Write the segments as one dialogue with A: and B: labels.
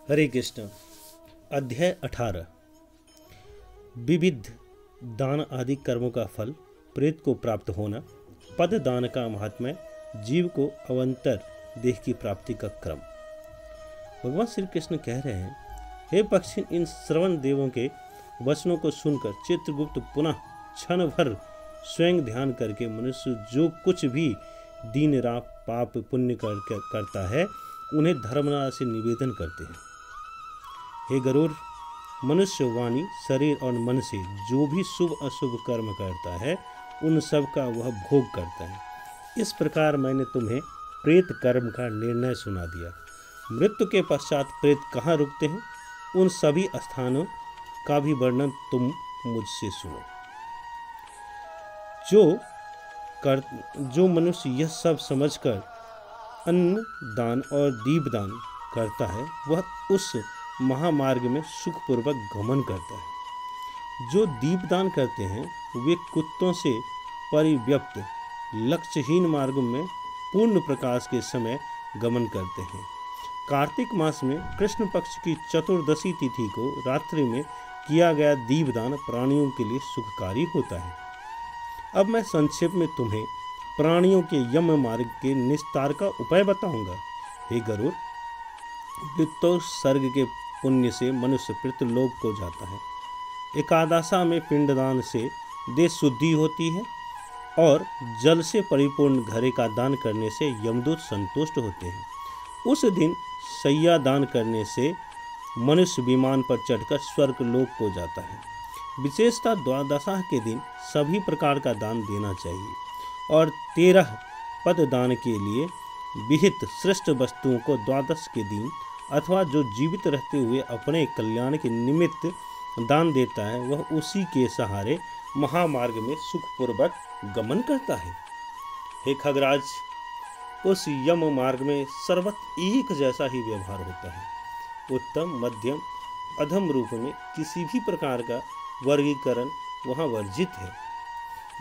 A: हरे कृष्ण। अध्याय 18। विविध दान आदि कर्मों का फल प्रेत को प्राप्त होना, पद दान का महात्म्य, जीव को अवंतर देह की प्राप्ति का क्रम। भगवान श्री कृष्ण कह रहे हैं, हे पक्षी, इन श्रवण देवों के वचनों को सुनकर चित्रगुप्त पुनः क्षण भर स्वयं ध्यान करके मनुष्य जो कुछ भी दिन रात पाप पुण्य करता है उन्हें धर्मराज से निवेदन करते हैं। हे गरुड़, मनुष्य वाणी, शरीर और मन से जो भी शुभ अशुभ कर्म करता है उन सब का वह भोग करता है। इस प्रकार मैंने तुम्हें प्रेत कर्म का निर्णय सुना दिया। मृत्यु के पश्चात प्रेत कहाँ रुकते हैं, उन सभी स्थानों का भी वर्णन तुम मुझसे सुनो। जो मनुष्य यह सब समझकर अन्न दान और दीपदान करता है वह उस महामार्ग में सुखपूर्वक गमन करता है। जो दीपदान करते हैं वे कुत्तों से परिव्यक्त लक्ष्यहीन मार्ग में पूर्ण प्रकाश के समय गमन करते हैं। कार्तिक मास में कृष्ण पक्ष की चतुर्दशी तिथि को रात्रि में किया गया दीपदान प्राणियों के लिए सुखकारी होता है। अब मैं संक्षेप में तुम्हें प्राणियों के यम मार्ग के निस्तार का उपाय बताऊंगा। हे गरुड़, पितृसर्ग के पुण्य से मनुष्य पितृलोक को जाता है। एकादशा में पिंडदान से देह शुद्धि होती है और जल से परिपूर्ण घड़े का दान करने से यमदूत संतुष्ट होते हैं। उस दिन शय्या दान करने से मनुष्य विमान पर चढ़कर स्वर्ग लोक को जाता है। विशेषतः द्वादशा के दिन सभी प्रकार का दान देना चाहिए और 13 पद दान के लिए विहित श्रेष्ठ वस्तुओं को द्वादश के दिन अथवा जो जीवित रहते हुए अपने कल्याण के निमित्त दान देता है वह उसी के सहारे महामार्ग में सुखपूर्वक गमन करता है। हे खगराज, उस यम मार्ग में सर्वत्र एक जैसा ही व्यवहार होता है। उत्तम, मध्यम, अधम रूप में किसी भी प्रकार का वर्गीकरण वहाँ वर्जित है।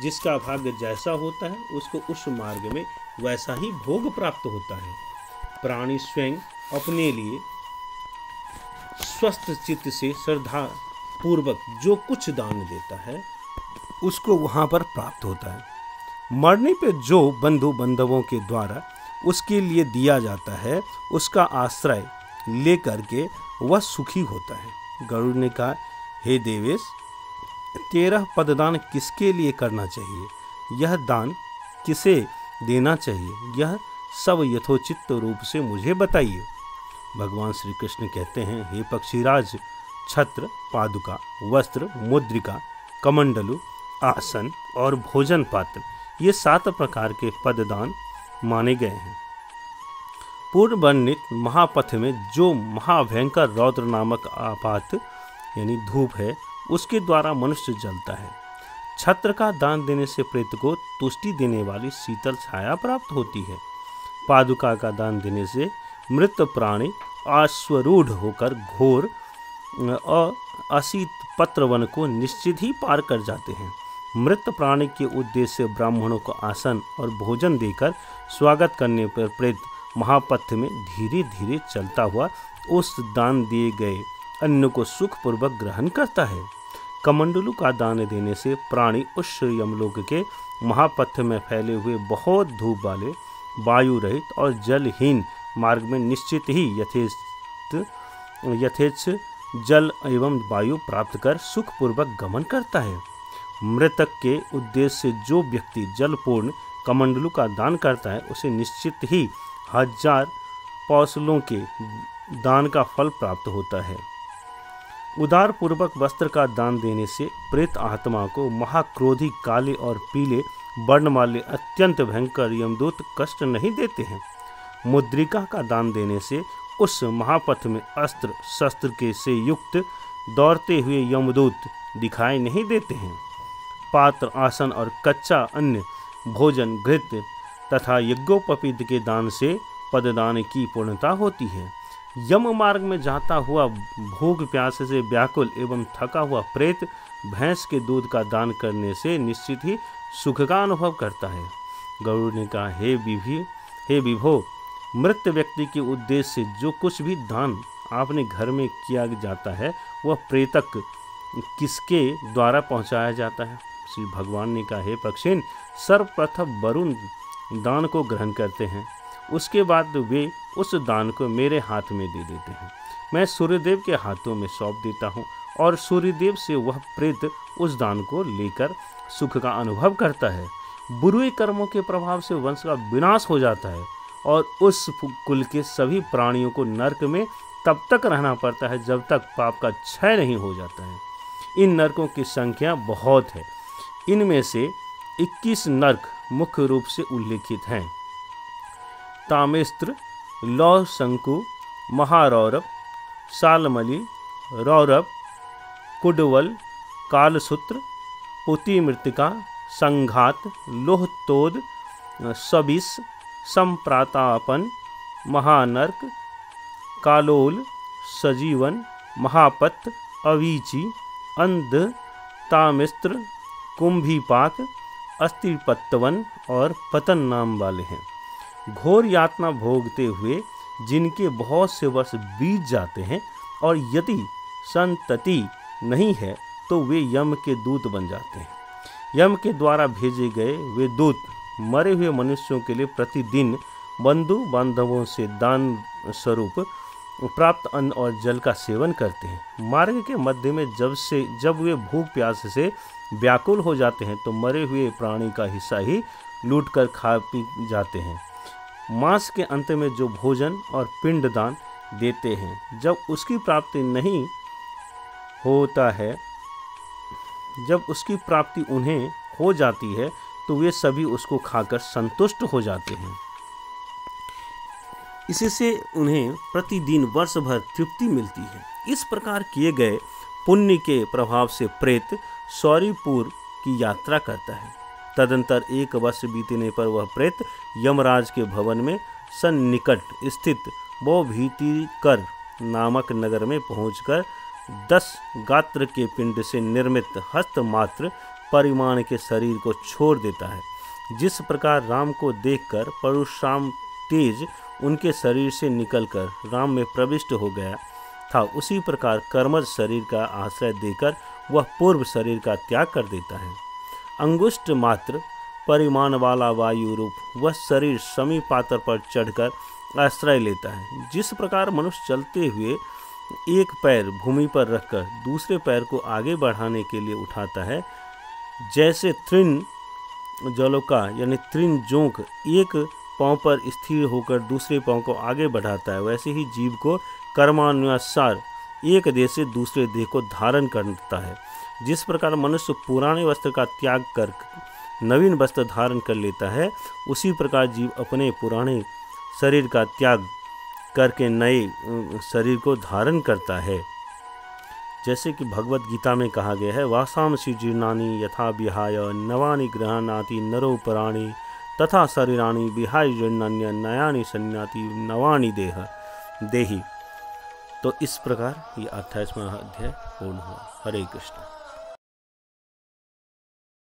A: जिसका भाग्य जैसा होता है उसको उस मार्ग में वैसा ही भोग प्राप्त होता है। प्राणी स्वयं अपने लिए स्वस्थ चित्त से श्रद्धा पूर्वक जो कुछ दान देता है उसको वहाँ पर प्राप्त होता है। मरने पे जो बंधु बांधवों के द्वारा उसके लिए दिया जाता है उसका आश्रय लेकर के वह सुखी होता है। गरुड़ ने कहा, हे देवेश, 13 पददान किसके लिए करना चाहिए, यह दान किसे देना चाहिए, यह सब यथोचित रूप से मुझे बताइए। भगवान श्री कृष्ण कहते हैं, हे पक्षीराज, छत्र, पादुका, वस्त्र, मुद्रिका, कमंडलु, आसन और भोजन पात्र ये 7 प्रकार के पददान माने गए हैं। पूर्व वर्णित महापथ में जो महाभयंकर रौद्र नामक आपात यानी धूप है उसके द्वारा मनुष्य जलता है। छत्र का दान देने से प्रेत को तुष्टि देने वाली शीतल छाया प्राप्त होती है। पादुका का दान देने से मृत प्राणी अश्वरूढ़ होकर घोर अशीत पत्रवन को निश्चित ही पार कर जाते हैं। मृत प्राणी के उद्देश्य से ब्राह्मणों को आसन और भोजन देकर स्वागत करने पर प्रेत महापथ में धीरे धीरे चलता हुआ उस दान दिए गए अन्न को सुखपूर्वक ग्रहण करता है। कमंडलू का दान देने से प्राणी उस यमलोक के महापथ में फैले हुए बहुत धूप वाले वायु रहित और जलहीन मार्ग में निश्चित ही यथेच्छ जल एवं वायु प्राप्त कर सुखपूर्वक गमन करता है। मृतक के उद्देश्य से जो व्यक्ति जलपूर्ण कमंडलू का दान करता है उसे निश्चित ही 1000 पौसलों के दान का फल प्राप्त होता है। उदार पूर्वक वस्त्र का दान देने से प्रेत आत्मा को महाक्रोधी काले और पीले वर्ण वाले अत्यंत भयंकर यमदूत कष्ट नहीं देते हैं। मुद्रिका का दान देने से उस महापथ में अस्त्र शस्त्र के से युक्त दौड़ते हुए यमदूत दिखाई नहीं देते हैं। पात्र, आसन और कच्चा अन्न, भोजन, घृत तथा यज्ञोपवीत के दान से पददान की पूर्णता होती है। यम मार्ग में जाता हुआ भोग प्यास से व्याकुल एवं थका हुआ प्रेत भैंस के दूध का दान करने से निश्चित ही सुख का अनुभव करता है। गरुड़ ने कहा, हे विभो, मृत व्यक्ति के उद्देश्य से जो कुछ भी दान आपने घर में किया जाता है वह प्रेतक किसके द्वारा पहुंचाया जाता है? श्री भगवान ने कहा, हे पक्षिन, सर्वप्रथम वरुण दान को ग्रहण करते हैं, उसके बाद वे उस दान को मेरे हाथ में दे देते हैं। मैं सूर्यदेव के हाथों में सौंप देता हूँ और सूर्यदेव से वह प्रेत उस दान को लेकर सुख का अनुभव करता है। बुरे कर्मों के प्रभाव से वंश का विनाश हो जाता है और उस कुल के सभी प्राणियों को नरक में तब तक रहना पड़ता है जब तक पाप का क्षय नहीं हो जाता है। इन नरकों की संख्या बहुत है। इनमें से 21 नरक मुख्य रूप से उल्लेखित हैं। तामेस्त्र, लौह शंकु, महारौरव, सालमली, रौरव, कुडवल, कालसूत्र, पुती मृतिका, संघात, लोहतोद, सबिस, संप्रातापन, महानर्क, कालोल, सजीवन, महापत, अवीची, अंध, तामिस्त्र, कुंभीपाक, अस्थिपत्तवन और पतन नाम वाले हैं। घोर यातना भोगते हुए जिनके बहुत से वर्ष बीत जाते हैं और यदि संतति नहीं है तो वे यम के दूत बन जाते हैं। यम के द्वारा भेजे गए वे दूत मरे हुए मनुष्यों के लिए प्रतिदिन बंधु बांधवों से दान स्वरूप प्राप्त अन्न और जल का सेवन करते हैं। मार्ग के मध्य में जब वे भूख प्यास से व्याकुल हो जाते हैं तो मरे हुए प्राणी का हिस्सा ही लूटकर खा पी जाते हैं। मास के अंत में जो भोजन और पिंडदान देते हैं, जब उसकी प्राप्ति नहीं होता है, जब उसकी प्राप्ति उन्हें हो जाती है तो वे सभी उसको खाकर संतुष्ट हो जाते हैं। इससे उन्हें प्रतिदिन वर्ष भर तृप्ति मिलती है। इस प्रकार किए गए पुण्य के प्रभाव से प्रेत सौरीपुर की यात्रा करता है। तदंतर 1 वर्ष बीतने पर वह प्रेत यमराज के भवन में सन्निकट स्थित भीतिकर नामक नगर में पहुंचकर 10 गात्र के पिंड से निर्मित हस्तमात्र परिमाण के शरीर को छोड़ देता है। जिस प्रकार राम को देखकर परशुराम तेज उनके शरीर से निकलकर राम में प्रविष्ट हो गया था, उसी प्रकार कर्मज शरीर का आश्रय देकर वह पूर्व शरीर का त्याग कर देता है। अंगुष्ठ मात्र परिमाण वाला वायु रूप वह शरीर समी पात्र पर चढ़कर आश्रय लेता है। जिस प्रकार मनुष्य चलते हुए एक पैर भूमि पर रखकर दूसरे पैर को आगे बढ़ाने के लिए उठाता है, जैसे तृण जलोका यानी तृण जोंक एक पांव पर स्थिर होकर दूसरे पांव को आगे बढ़ाता है, वैसे ही जीव को कर्मानुसार एक देह से दूसरे देह को धारण करता है। जिस प्रकार मनुष्य पुराने वस्त्र का त्याग कर नवीन वस्त्र धारण कर लेता है, उसी प्रकार जीव अपने पुराने शरीर का त्याग करके नए शरीर को धारण करता है। जैसे कि भगवत गीता में कहा गया है, वासांसि जीर्णानि यथा विहाय नवानि गृह्णाति नरो पराणि तथा शरीराणि विहाय जीर्णान्य नयानि संयाति नवानि देहि। तो इस प्रकार ये 28वां अध्याय पूर्ण हुआ। हरे कृष्ण।